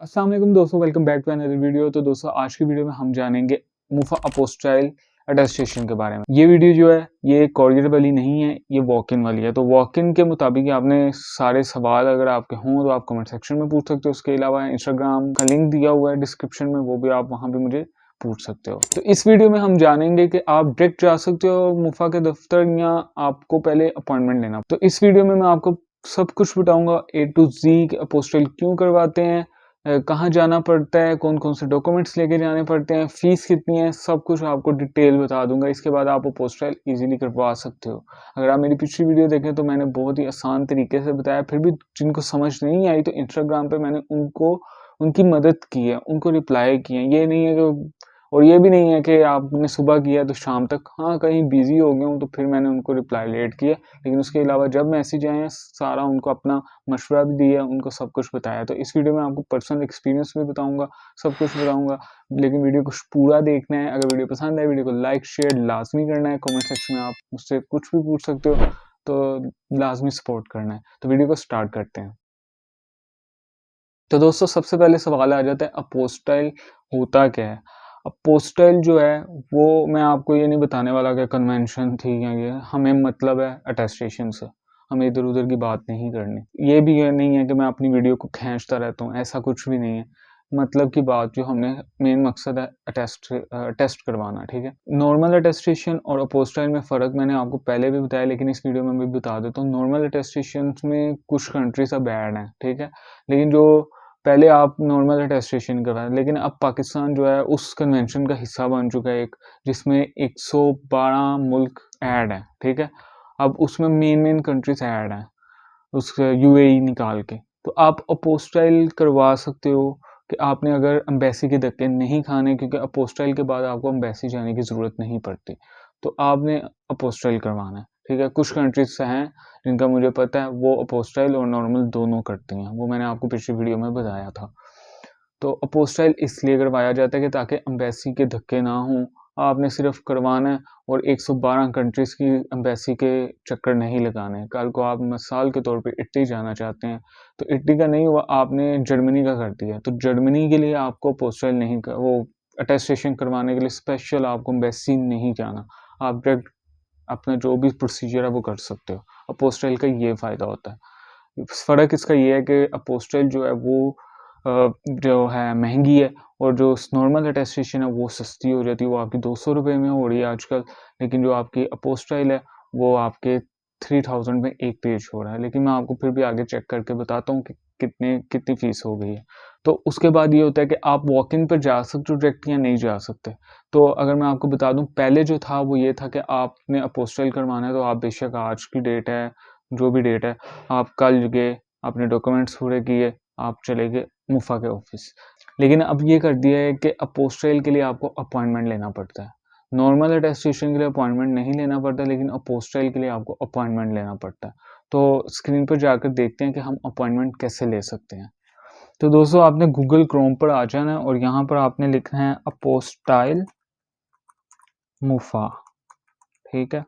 अस्सलाम वालेकुम दोस्तों, welcome back to another video. तो दोस्तों आज की वीडियो में हम जानेंगे मुफा अपोस्टाइल अटेस्टेशन के बारे में। ये वीडियो जो है ये कोरियर वाली नहीं है, ये वॉक इन वाली है। तो वॉक इन के मुताबिक आपने सारे सवाल अगर आपके हों तो आप कमेंट सेक्शन में पूछ सकते हो। उसके अलावा इंस्टाग्राम का लिंक दिया हुआ है डिस्क्रिप्शन में, वो भी आप वहाँ पे मुझे पूछ सकते हो। तो इस वीडियो में हम जानेंगे कि आप डायरेक्ट जा सकते हो मुफा के दफ्तर या आपको पहले अपॉइंटमेंट लेना। तो इस वीडियो में मैं आपको सब कुछ बताऊंगा A to Z अपोस्टाइल क्यों करवाते हैं, कहाँ जाना पड़ता है, कौन कौन से डॉक्यूमेंट्स लेके जाने पड़ते हैं, फीस कितनी है, सब कुछ आपको डिटेल बता दूंगा। इसके बाद आप अपोस्टाइल इजीली करवा सकते हो। अगर आप मेरी पिछली वीडियो देखें तो मैंने बहुत ही आसान तरीके से बताया। फिर भी जिनको समझ नहीं आई तो इंस्टाग्राम पे मैंने उनकी मदद की है, उनको रिप्लाई किए हैं। ये नहीं है कि और ये भी नहीं है कि आपने सुबह किया तो शाम तक, हाँ कहीं बिजी हो गया हूँ तो फिर मैंने उनको रिप्लाई लेट किया। लेकिन उसके अलावा जब मैसेज आए हैं सारा उनको अपना मशवरा भी दिया, उनको सब कुछ बताया। तो इस वीडियो में आपको पर्सनल एक्सपीरियंस भी बताऊंगा, सब कुछ बताऊंगा। लेकिन वीडियो को पूरा देखना है। अगर वीडियो पसंद आए वीडियो को लाइक शेयर लाजमी करना है। कमेंट सेक्शन में आप मुझसे कुछ भी पूछ सकते हो, तो लाजमी सपोर्ट करना है। तो वीडियो को स्टार्ट करते हैं। तो दोस्तों सबसे पहले सवाल आ जाता है अपोस्टाइल होता क्या है। अपोस्टाइल जो है वो मैं आपको ये नहीं बताने वाला कि कन्वेंशन थी या ये, हमें मतलब है अटेस्टेशन से। हमें इधर उधर की बात नहीं करनी। ये भी ये नहीं है कि मैं अपनी वीडियो को खींचता रहता हूँ, ऐसा कुछ भी नहीं है। मतलब की बात जो हमने मेन मकसद है अटेस्ट करवाना, ठीक है। नॉर्मल अटेस्टेशन और अपोस्टाइल में फ़र्क मैंने आपको पहले भी बताया, लेकिन इस वीडियो में भी बता देता हूँ। नॉर्मल अटेस्टेशन में कुछ कंट्रीज अब ऐड हैं, ठीक है। लेकिन जो पहले आप नॉर्मल अटेस्टेशन करवाएं, लेकिन अब पाकिस्तान जो है उस कन्वेंशन का हिस्सा बन चुका है एक, जिसमें 112 मुल्क ऐड है, ठीक है। अब उसमें मेन कंट्रीज ऐड हैं उस UAE निकाल के। तो आप अपोस्टाइल करवा सकते हो कि आपने अगर एम्बेसी के धक्के नहीं खाने, क्योंकि अपोस्टाइल के बाद आपको एम्बेसी जाने की ज़रूरत नहीं पड़ती। तो आपने अपोस्टाइल करवाना है, ठीक है। कुछ कंट्रीज हैं जिनका मुझे पता है वो अपोस्टाइल और नॉर्मल दोनों करती हैं, वो मैंने आपको पिछली वीडियो में बताया था। तो अपोस्टाइल इसलिए करवाया जाता है कि ताकि एम्बेसी के धक्के ना हों। आपने सिर्फ करवाना है और 112 कंट्रीज़ की एम्बेसी के चक्कर नहीं लगाने। कल को आप मिसाल के तौर पे इटली जाना चाहते हैं तो इटली का नहीं हुआ, आपने जर्मनी का कर दिया, तो जर्मनी के लिए आपको अपोस्टाइल नहीं कर, वो अटेस्टेशन करवाने के लिए स्पेशल आपको एम्बेसी नहीं जाना। आप डायरेक्ट अपना जो भी प्रोसीजर है वो कर सकते हो। अपोस्टाइल का ये फ़ायदा होता है। फ़र्क इसका ये है कि अपोस्टाइल जो है वो जो है महंगी है, और जो नॉर्मल अटेस्टेशन है वो सस्ती हो जाती है। वो आपकी 200 रुपये में हो रही है आजकल। लेकिन जो आपकी अपोस्टाइल है वो आपके 3000 में एक पेज हो रहा है। लेकिन मैं आपको फिर भी आगे चेक करके बताता हूँ कि कितनी फ़ीस हो गई है। तो उसके बाद ये होता है कि आप वॉक इन पर जा सकते हो डायरेक्ट या नहीं जा सकते। तो अगर मैं आपको बता दूँ, पहले जो था वो ये था कि आपने अपोस्टाइल करवाना है तो आप बेशक आज की डेट है, जो भी डेट है, आप कल गए, अपने डॉक्यूमेंट्स पूरे किए, आप चले गए मुफा के ऑफिस। लेकिन अब ये कर दिया है कि अपोस्टाइल के लिए आपको अपॉइंटमेंट लेना पड़ता है। नॉर्मल अटेस्टेशन के लिए अपॉइंटमेंट नहीं लेना पड़ता, लेकिन अपोस्टाइल के लिए आपको अपॉइंटमेंट लेना पड़ता है। तो स्क्रीन पर जाकर देखते हैं कि हम अपॉइंटमेंट कैसे ले सकते हैं। तो दोस्तों आपने गूगल क्रोम पर आ जाना है और यहाँ पर आपने लिखना है अपोस्टाइल मुफा, ठीक है।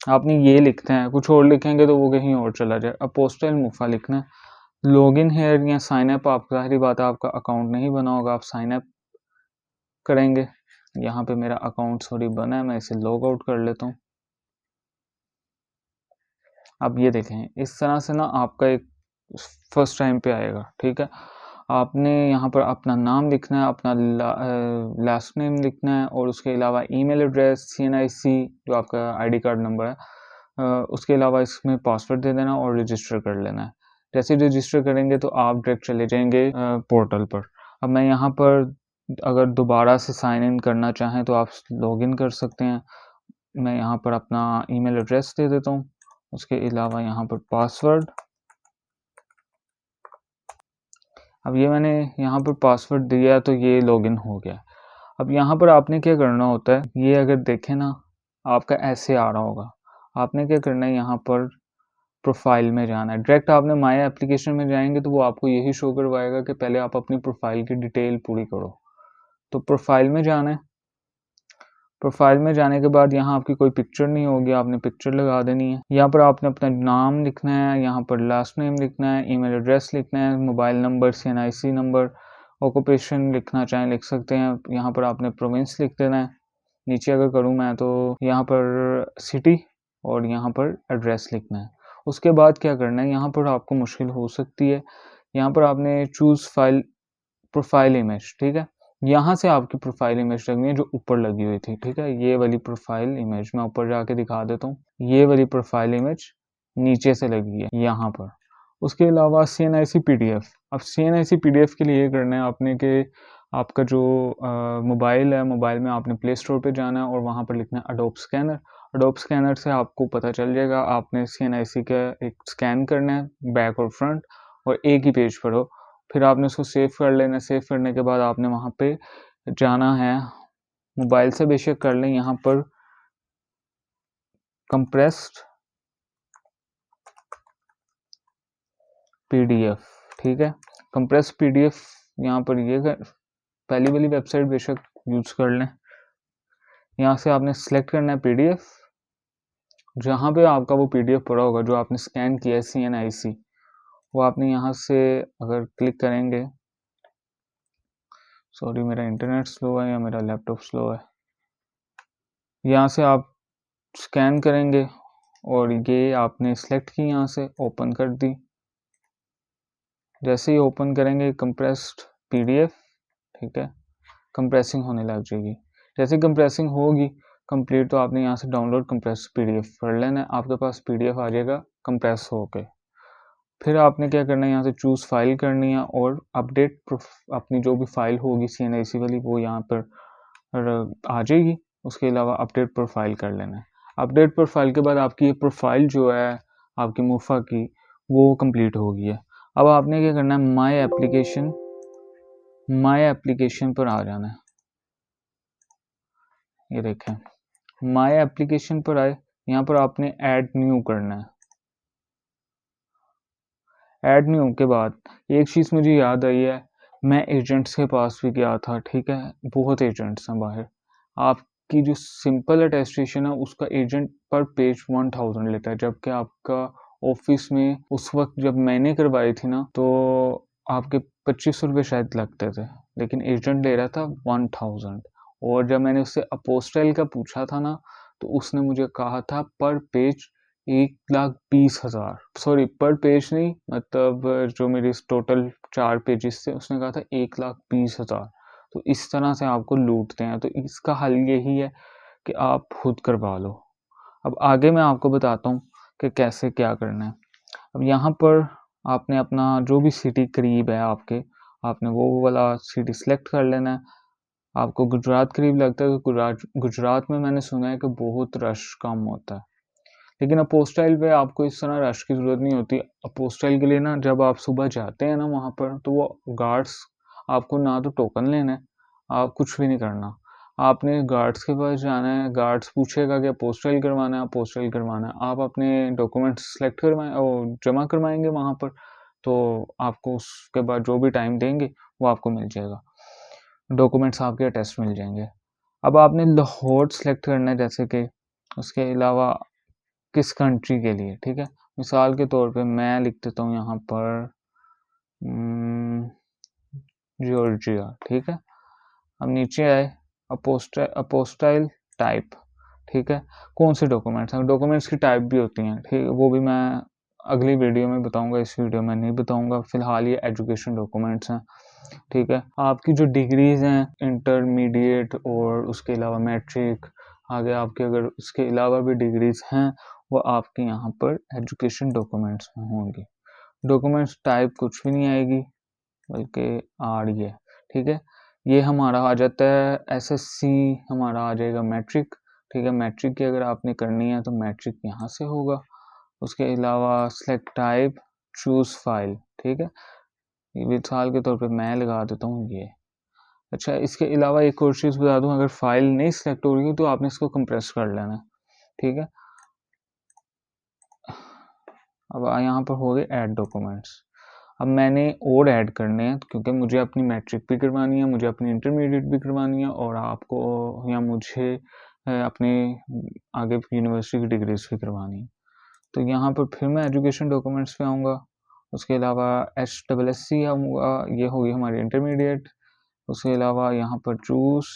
आपने ये लिखना है, कुछ और लिखेंगे तो वो कहीं और चला जाए। अपोस्टाइल मुफा लिखना है। लॉगिन हेयर या साइन अप, आप ज़ाहिर बात है आपका अकाउंट नहीं बना होगा, आप साइन अप करेंगे। यहाँ पे मेरा अकाउंट सॉरी बना है, मैं इसे लॉग आउट कर लेता हूँ। अब ये देखें इस तरह से ना आपका एक फर्स्ट टाइम पे आएगा, ठीक है। आपने यहाँ पर अपना नाम लिखना है, अपना लास्ट नेम लिखना है, और उसके अलावा ईमेल एड्रेस, CNIC जो आपका ID कार्ड नंबर है, उसके अलावा इसमें पासवर्ड दे देना और रजिस्टर कर लेना है। जैसे रजिस्टर करेंगे तो आप डायरेक्ट चले जाएंगे पोर्टल पर। अब मैं यहाँ पर अगर दोबारा से साइन इन करना चाहें तो आप लॉगिन कर सकते हैं। मैं यहाँ पर अपना ईमेल एड्रेस दे देता हूँ, उसके अलावा यहाँ पर पासवर्ड। अब ये मैंने यहाँ पर पासवर्ड दिया तो ये लॉगिन हो गया। अब यहाँ पर आपने क्या करना होता है, ये अगर देखें ना आपका ऐसे आ रहा होगा। आपने क्या करना है, यहाँ पर प्रोफाइल में जाना है। डायरेक्ट आपने माई एप्लीकेशन में जाएंगे तो वो आपको यही शो करवाएगा कि पहले आप अपनी प्रोफाइल की डिटेल पूरी करो। तो प्रोफाइल में जाना है। प्रोफाइल में जाने के बाद यहाँ आपकी कोई पिक्चर नहीं होगी, आपने पिक्चर लगा देनी है। यहाँ पर आपने अपना नाम लिखना है, यहाँ पर लास्ट नेम लिखना है, ईमेल एड्रेस लिखना है, mobile number, CNIC number, occupation लिखना चाहें लिख सकते हैं। यहाँ पर आपने प्रोविंस लिख देना है। नीचे अगर करूँ मैं तो यहाँ पर सिटी और यहाँ पर एड्रेस लिखना है। उसके बाद क्या करना है, यहाँ पर आपको मुश्किल हो सकती है। यहाँ पर आपने चूज़ फाइल प्रोफाइल इमेज, ठीक है। यहाँ से आपकी प्रोफाइल इमेज लगनी है जो ऊपर लगी हुई थी, ठीक है। ये वाली प्रोफाइल इमेज मैं ऊपर जाके दिखा देता हूँ। ये वाली प्रोफाइल इमेज नीचे से लगी है यहाँ पर। उसके अलावा CNIC PDF। अब CNIC PDF के लिए ये करना है आपने कि आपका जो मोबाइल है, मोबाइल में आपने प्ले स्टोर पे जाना है और वहाँ पर लिखना है एडोब स्कैनर। एडोब स्कैनर से आपको पता चल जाएगा। आपने CNIC का एक स्कैन करना है बैक और फ्रंट, और एक ही पेज पर हो। फिर आपने उसको सेव कर लेना है। सेव करने के बाद आपने वहाँ पे जाना है, मोबाइल से बेशक कर लें, यहाँ पर कंप्रेस्ड PDF, ठीक है। कंप्रेस्ड PDF यहाँ पर ये पहली वाली वेबसाइट बेशक यूज़ कर लें। यहाँ से आपने सेलेक्ट करना है PDF। जहाँ पे आपका वो PDF पड़ा होगा जो आपने स्कैन किया है CNIC, वो आपने यहाँ से अगर क्लिक करेंगे, सॉरी मेरा इंटरनेट स्लो है या मेरा लैपटॉप स्लो है। यहाँ से आप स्कैन करेंगे और ये आपने सेलेक्ट की, यहाँ से ओपन कर दी। जैसे ही ओपन करेंगे कंप्रेस्ड PDF, ठीक है, कंप्रेसिंग होने लग जाएगी। जैसे कंप्रेसिंग होगी कंप्लीट तो आपने यहाँ से डाउनलोड कंप्रेस PDF कर लेना है। आपके पास PDF आ जाएगा कंप्रेस होके। फिर आपने क्या करना है, यहाँ से चूज़ फाइल करनी है और अपडेट अपनी जो भी फाइल होगी CNIC वाली वो यहाँ पर आ जाएगी। उसके अलावा अपडेट प्रोफाइल कर लेना है। अपडेट प्रोफाइल के बाद आपकी ये प्रोफाइल जो है आपकी मुफा की वो कंप्लीट हो गई है। अब आपने क्या करना है, माय एप्लीकेशन पर आ जाना है। ये देखें, माय एप्लीकेशन पर आए, यहाँ पर आपने ऐड न्यू करना है। ऐड न्यू के बाद एक चीज़ मुझे याद आई है, मैं एजेंट्स के पास भी गया था, ठीक है। बहुत एजेंट्स हैं बाहर। आपकी जो सिंपल अटेस्टेशन है उसका एजेंट पर पेज 1000 लेता है, जबकि आपका ऑफिस में उस वक्त जब मैंने करवाई थी ना तो आपके 2500 रुपये शायद लगते थे, लेकिन एजेंट ले रहा था 1000। और जब मैंने उससे अपोस्टाइल का पूछा था ना तो उसने मुझे कहा था पर पेज 1,20,000, सॉरी पर पेज नहीं, मतलब जो मेरी टोटल 4 पेजेस थे उसने कहा था 1,20,000। तो इस तरह से आपको लूटते हैं। तो इसका हल यही है कि आप खुद करवा लो। अब आगे मैं आपको बताता हूँ कि कैसे क्या करना है। अब यहाँ पर आपने अपना जो भी सिटी करीब है आपके, आपने वो वाला सिटी सेलेक्ट कर लेना है। आपको गुजरात करीब लगता है तो गुजरात में मैंने सुना है कि बहुत रश कम होता है, लेकिन अपोस्टाइल पे आपको इस तरह रश की ज़रूरत नहीं होती। अपोस्टाइल के लिए ना जब आप सुबह जाते हैं ना वहाँ पर तो वो गार्ड्स, आपको ना तो टोकन लेना है, आप कुछ भी नहीं करना। आपने गार्ड्स के पास जाना है, गार्ड्स पूछेगा कि अपोस्टाइल करवाना है, अपोस्टाइल करवाना है। आप अपने डॉक्यूमेंट्स सेलेक्ट करवाएं और जमा करवाएंगे वहाँ पर, तो आपको उसके बाद जो भी टाइम देंगे वो आपको मिल जाएगा, डॉक्यूमेंट्स आपके अटेस्ट मिल जाएंगे। अब आपने लाहौर सेलेक्ट करना है जैसे कि, उसके अलावा किस कंट्री के लिए, ठीक है। मिसाल के तौर पे मैं लिख देता हूँ यहाँ पर जॉर्जिया, ठीक है। अब नीचे आए, अपोस्टाइल टाइप, ठीक है। कौन से डॉक्यूमेंट्स हैं, डॉक्यूमेंट्स की टाइप भी होती हैं, ठीक है, वो भी मैं अगली वीडियो में बताऊंगा, इस वीडियो में नहीं बताऊंगा। फिलहाल ये एजुकेशन डॉक्यूमेंट्स हैं, ठीक है। आपकी जो डिग्रीज हैं इंटरमीडिएट और उसके अलावा मैट्रिक, आगे आपके अगर उसके अलावा भी डिग्रीज हैं वो आपके यहाँ पर एजुकेशन डॉक्यूमेंट्स में होंगी। डॉक्यूमेंट्स टाइप कुछ भी नहीं आएगी बल्कि आ रही है, ठीक है। ये हमारा आ जाता है SSC, हमारा आ जाएगा मैट्रिक, ठीक है। मैट्रिक की अगर आपने करनी है तो मैट्रिक यहाँ से होगा। उसके अलावा सेलेक्ट टाइप, चूज़ फाइल, ठीक है। मिसाल के तौर पे मैं लगा देता हूँ ये। अच्छा, इसके अलावा एक और चीज़ बता दूँ, अगर फाइल नहीं सेलेक्ट हो रही तो आपने इसको कंप्रेस कर लेना है, ठीक है। अब यहाँ पर हो गए ऐड डॉक्यूमेंट्स। अब मैंने और ऐड करने हैं क्योंकि मुझे अपनी मैट्रिक भी करवानी है, मुझे अपनी इंटरमीडिएट भी करवानी है और आपको या मुझे अपने आगे यूनिवर्सिटी की डिग्रीज भी करवानी है। तो यहाँ पर फिर मैं एजुकेशन डॉक्यूमेंट्स पे आऊँगा उसके अलावा HSSC होगा, ये होगी हमारी इंटरमीडिएट। उसके अलावा यहाँ पर चूज़,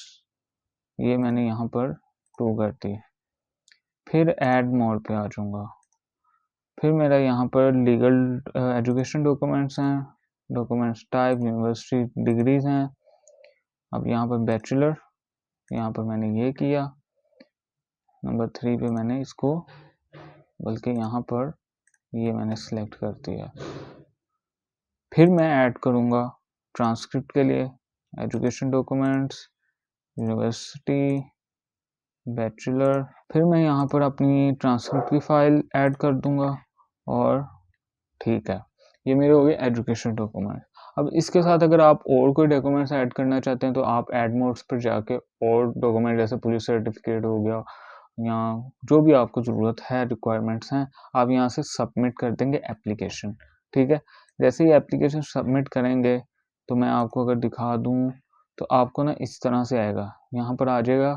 ये मैंने यहाँ पर 2 कर दी। फिर ऐड मोड पे आ जाऊँगा। फिर मेरा यहाँ पर लीगल एजुकेशन डॉक्यूमेंट्स हैं, डॉक्यूमेंट्स टाइप यूनिवर्सिटी डिग्रीज़ हैं। अब यहाँ पर बैचलर, यहाँ पर मैंने ये किया। नंबर 3 पे मैंने इसको, बल्कि यहाँ पर ये मैंने सेलेक्ट कर दिया। फिर मैं ऐड करूँगा ट्रांसक्रिप्ट के लिए एजुकेशन डॉक्यूमेंट्स, यूनिवर्सिटी, बैचलर। फिर मैं यहाँ पर अपनी ट्रांसक्रिप्ट की फ़ाइल ऐड कर दूँगा और ठीक है, ये मेरे हो गए एजुकेशन डॉक्यूमेंट। अब इसके साथ अगर आप और कोई डॉक्यूमेंट्स ऐड करना चाहते हैं तो आप ऐड मोड्स पर जाके और डॉक्यूमेंट जैसे पुलिस सर्टिफिकेट हो गया या जो भी आपको ज़रूरत है, रिक्वायरमेंट्स हैं, आप यहाँ से सबमिट कर देंगे एप्लीकेशन। ठीक है, जैसे ही एप्लीकेशन सबमिट करेंगे तो मैं आपको अगर दिखा दूँ तो आपको ना इस तरह से आएगा, यहाँ पर आ जाएगा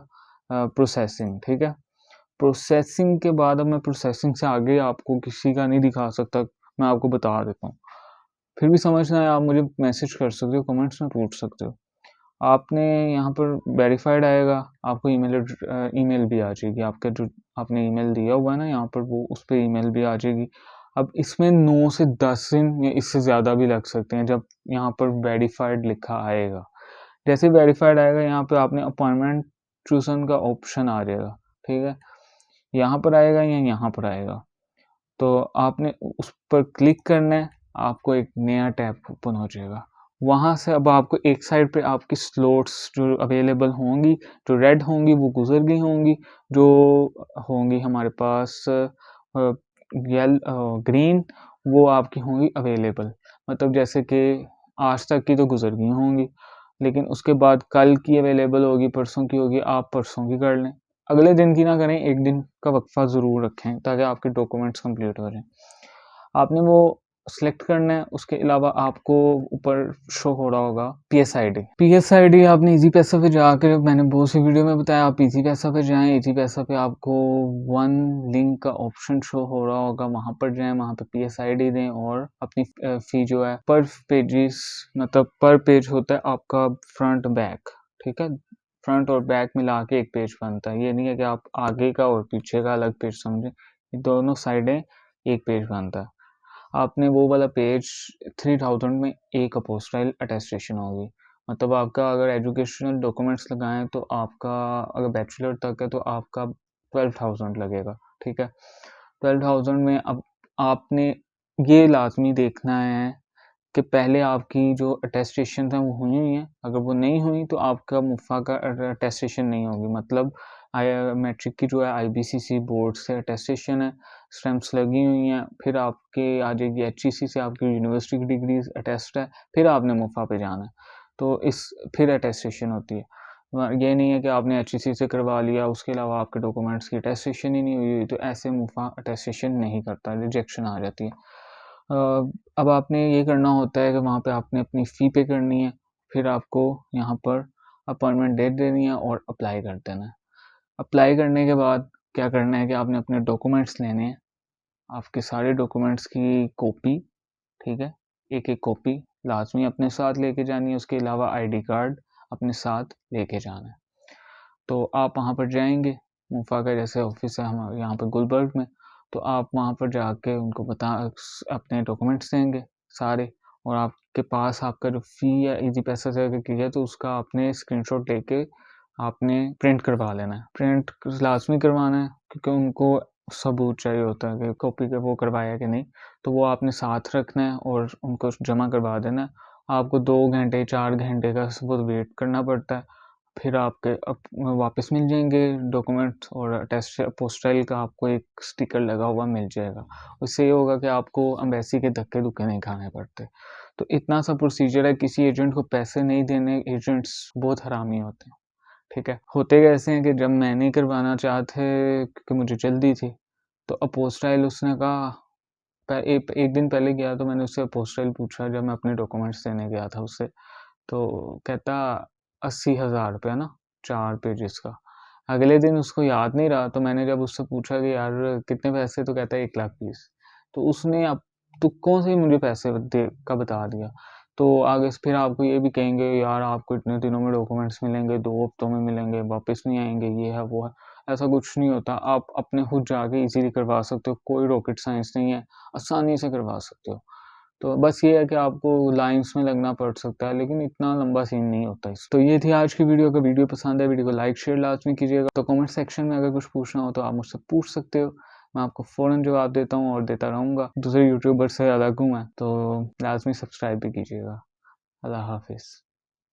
प्रोसेसिंग। ठीक है, प्रोसेसिंग के बाद अब मैं प्रोसेसिंग से आगे आपको किसी का नहीं दिखा सकता, मैं आपको बता देता हूँ। फिर भी समझ ना आए आप मुझे मैसेज कर सकते हो, कमेंट्स में पूछ सकते हो। आपने यहाँ पर वेरीफाइड आएगा, आपको ईमेल भी आ जाएगी, आपका जो आपने ईमेल दिया हुआ है ना यहाँ पर, वो उस पर ईमेल भी आ जाएगी। अब इसमें 9 से 10 दिन या इससे ज़्यादा भी लग सकते हैं जब यहाँ पर वेरीफाइड लिखा आएगा। जैसे वेरीफाइड आएगा यहाँ पे आपने अपॉइंटमेंट चूज़न का ऑप्शन आ जाएगा। ठीक है, यहाँ पर आएगा या यहाँ पर आएगा, तो आपने उस पर क्लिक करना है, आपको एक नया टैब ओपन हो जाएगा। वहाँ से अब आपको एक साइड पे आपकी स्लॉट्स जो अवेलेबल होंगी, जो रेड होंगी वो गुजर गई होंगी, जो होंगी हमारे पास ग्रीन वो आपकी होंगी अवेलेबल। मतलब जैसे कि आज तक की तो गुजर गई होंगी, लेकिन उसके बाद कल की अवेलेबल होगी, परसों की होगी, आप परसों की कर लें। अगले दिन की ना करें, एक दिन का वक्फा ज़रूर रखें ताकि आपके डॉक्यूमेंट्स कंप्लीट हो जाएं। आपने वो सेलेक्ट करना है, उसके अलावा आपको ऊपर शो हो रहा होगा पीएसआईडी आपने इजी पैसा पे जाकर, मैंने बहुत सी वीडियो में बताया, आप इजी पैसा पे जाएं। इजी पैसा पे आपको 1 लिंक का ऑप्शन शो हो रहा होगा, वहाँ पर जाएं, वहाँ पे पीएसआईडी दें और अपनी फ़ी जो है पर पेजेस, मतलब पर पेज होता है आपका फ्रंट बैक। ठीक है, फ्रंट और बैक मिला के एक पेज बनता है, ये नहीं है कि आप आगे का और पीछे का अलग पेज समझें, दोनों साइडें एक पेज बनता है। आपने वो वाला पेज 3000 में एक अपोस्टाइल अटेस्टेशन होगी, मतलब आपका अगर एजुकेशनल डॉक्यूमेंट्स लगाएं तो आपका अगर बैचलर तक है तो आपका 12,000 लगेगा। ठीक है, 12,000 में अब आपने ये लाजमी देखना है कि पहले आपकी जो अटेस्टेशन है वो हुई हुई हैं, अगर वो नहीं हुई तो आपका मुफ़ा का अटेस्टेशन नहीं होगी। मतलब मैट्रिक की जो है IBCC बोर्ड से अटेस्टेशन है, स्टैम्प्स लगी हुई हैं, फिर आपके आ जाएगी HEC से आपकी यूनिवर्सिटी की डिग्री अटेस्ट है, फिर आपने मुफ़ा पे जाना है, तो इस फिर अटेस्टेशन होती है। ये नहीं है कि आपने HEC से करवा लिया, उसके अलावा आपके डॉक्यूमेंट्स की अटेस्टेशन ही नहीं हुई, तो ऐसे मुफ़ा अटेस्टेशन नहीं करता, रिजेक्शन आ जाती है। अब आपने ये करना होता है कि वहाँ पे आपने अपनी फ़ी पे करनी है, फिर आपको यहाँ पर अपॉइंटमेंट डेट देनी है और अप्लाई कर देना है। अप्लाई करने के बाद क्या करना है कि आपने अपने डॉक्यूमेंट्स लेने हैं, आपके सारे डॉक्यूमेंट्स की कॉपी, ठीक है, एक-एक कॉपी लाज़मी अपने साथ लेके जानी है, उसके अलावा आईडी कार्ड अपने साथ लेके जाना है। तो आप वहाँ पर जाएँगे, मुफ़ा का जैसे ऑफ़िस है हमारे यहाँ पे गुलबर्ग में, तो आप वहाँ पर जाके उनको अपने डॉक्यूमेंट्स देंगे सारे, और आपके पास आपका जो फ़ी या इजी पैसा से अगर किया है तो उसका आपने स्क्रीनशॉट लेके आपने प्रिंट करवा लेना है। प्रिंट लाज़मी करवाना है क्योंकि उनको सबूत चाहिए होता है कि कॉपी का वो करवाया कि नहीं, तो वो आपने साथ रखना है और उनको जमा करवा देना है। आपको 2 घंटे 4 घंटे का सबूत वेट करना पड़ता है, फिर आपके वापस मिल जाएँगे डॉक्यूमेंट्स और अटेस्ट अपोस्टाइल का आपको एक स्टिकर लगा हुआ मिल जाएगा। उससे ये होगा कि आपको एम्बेसी के धक्के-धुक्के नहीं खाने पड़ते। तो इतना सा प्रोसीजर है, किसी एजेंट को पैसे नहीं देने, एजेंट्स बहुत हरामी होते हैं। ठीक है, होते कैसे हैं कि जब मैंने करवाना चाहा थे क्योंकि मुझे जल्दी थी, तो अपोस्टाइल उसने कहा एक दिन पहले गया तो मैंने उससे अपोस्टाइल पूछा जब मैं अपने डॉक्यूमेंट्स देने गया था उससे, तो कहता 80,000 रुपया ना 4 पेजेस का। अगले दिन उसको याद नहीं रहा, तो मैंने जब उससे पूछा कि यार कितने पैसे, तो कहता है 1,20,000। तो उसने अब तुक्कों से मुझे पैसे दे का बता दिया। तो आगे से फिर आपको ये भी कहेंगे यार आपको इतने दिनों में डॉक्यूमेंट्स मिलेंगे, 2 हफ्तों में मिलेंगे, वापस नहीं आएँगे, ये है, वो है। ऐसा कुछ नहीं होता, आप अपने खुद जाके ईज़िली करवा सकते हो, कोई रॉकेट साइंस नहीं है, आसानी से करवा सकते हो। तो बस ये है कि आपको लाइन्स में लगना पड़ सकता है, लेकिन इतना लंबा सीन नहीं होता इस तो ये थी आज की वीडियो। अगर वीडियो पसंद है, वीडियो को लाइक, शेयर लाज़मी कीजिएगा। तो कमेंट सेक्शन में अगर कुछ पूछना हो तो आप मुझसे पूछ सकते हो। मैं आपको फ़ौरन जवाब देता हूँ और देता रहूँगा। दूसरे यूट्यूबर से अलग हूँ मैं, तो लाज़मी सब्सक्राइब भी कीजिएगा। अल्लाह हाफ़िज़।